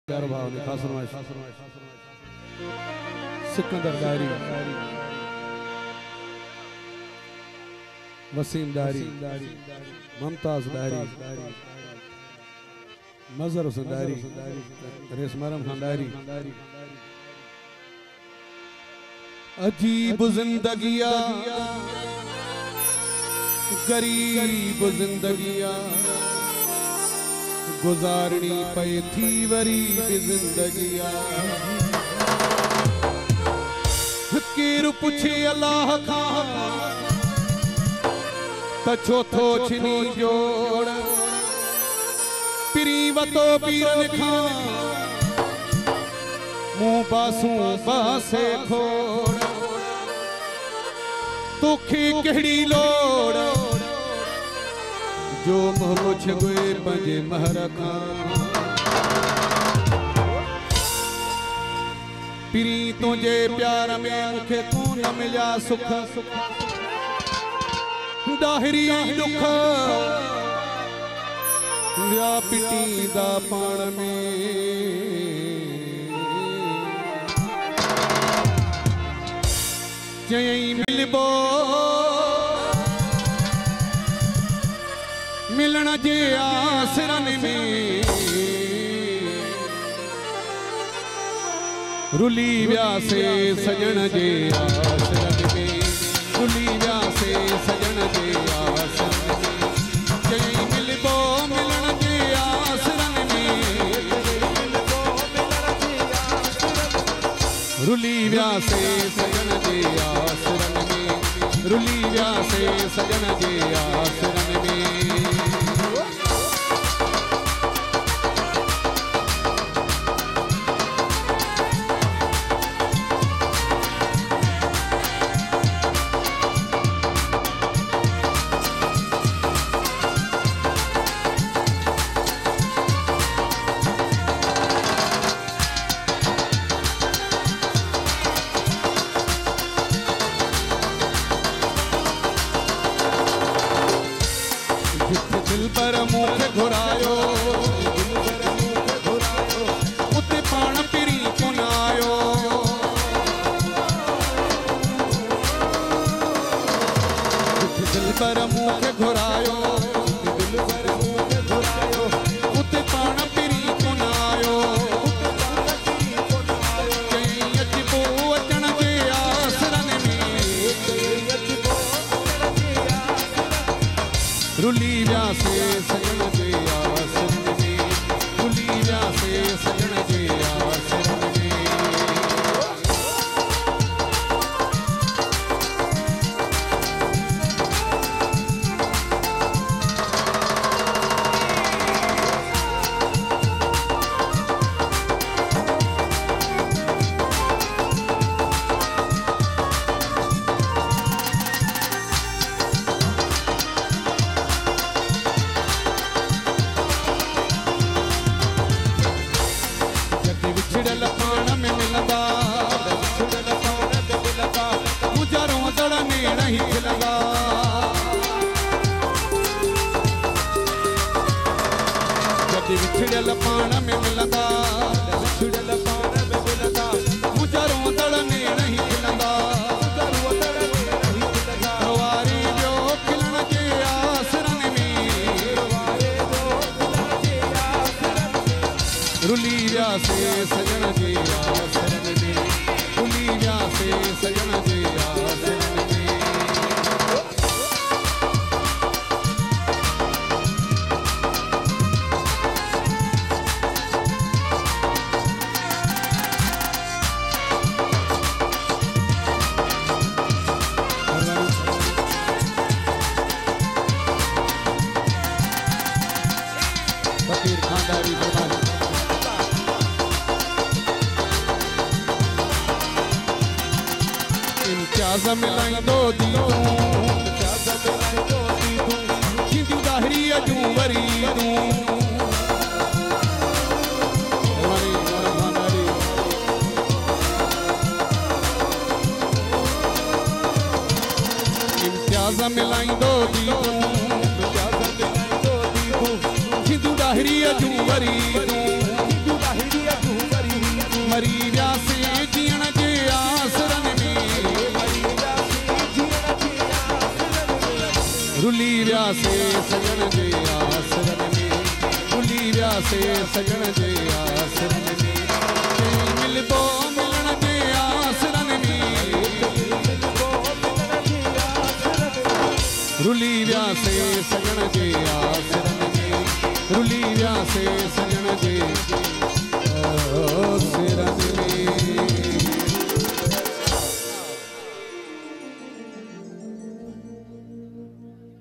प्यार भाव ने खास सिकंदर दारी, वसीम दारी, ममताज दारी, मजहर हुसैन दारी, रेशमरम खान दारी। अजीब जिंदगिया गरीब जिंदगिया गुजारनी पे थी वरीब जिंदगिया। केर पुछे अल्लाह खां त चौथो छिनी जोड़, पिरी वतो पीरन खां मुंह बासू बासे खोड़। तोखे कहिड़ी लोड़ जो मुँह पुछ गुए पंजे महर खां। पिरी तुझे प्यार में मुखे कोन मिलिया सुख, दाहिरी दुख व्या पिटी दा पाण में। चई मिलबो मिलन जे आसरन में, रुली व्यासे सजन जे आसरन में, रुली व्यासे सजन जे आसरन में। जय मिलबो मिलन जे आसरन में, रुली व्यासे सजन जे आसरन में, रुली व्यासे सजन जे आसरन में। दिल पर मुख घुरायो, उते पाण पिरी पुनायो। दिल पर मुख घुरायो, उते पाण पिरी पुनायो। कहीं अचबो अचण जे आसरन में, रुली व्यासे सजन जे आसरन में, रुली व्यासे सजन जे आसरन में। पाण में मिलंदा मुझा रोंदड़ नेड़ ही खिलंदा। जद विछड़ियल पाण में मिलंदा, मुझा रोंदड़ नेड़ ही खिलंदा। वारी वियो खिलण जे आसरन में, रुली व्यासे सजन जे आसरन में, रुली व्यासे सजन जे आसरन में। फकीर खानदारी बर्बादी इम्तियाज़ मिलाइंदो दी तूं दाहिरी अजूं वरी तूं। इम्तियाज़ मिलाइंदो दी तूं, दाहिरी अजूं वरी तूं। व्यासे सजण जे आसरन में, भुली व्यासे सजण जे आसरन में, मिलबो मिलण जे आसरन में, रुली व्यासे सजण जे आसरन में, रुली व्यासे सजण जे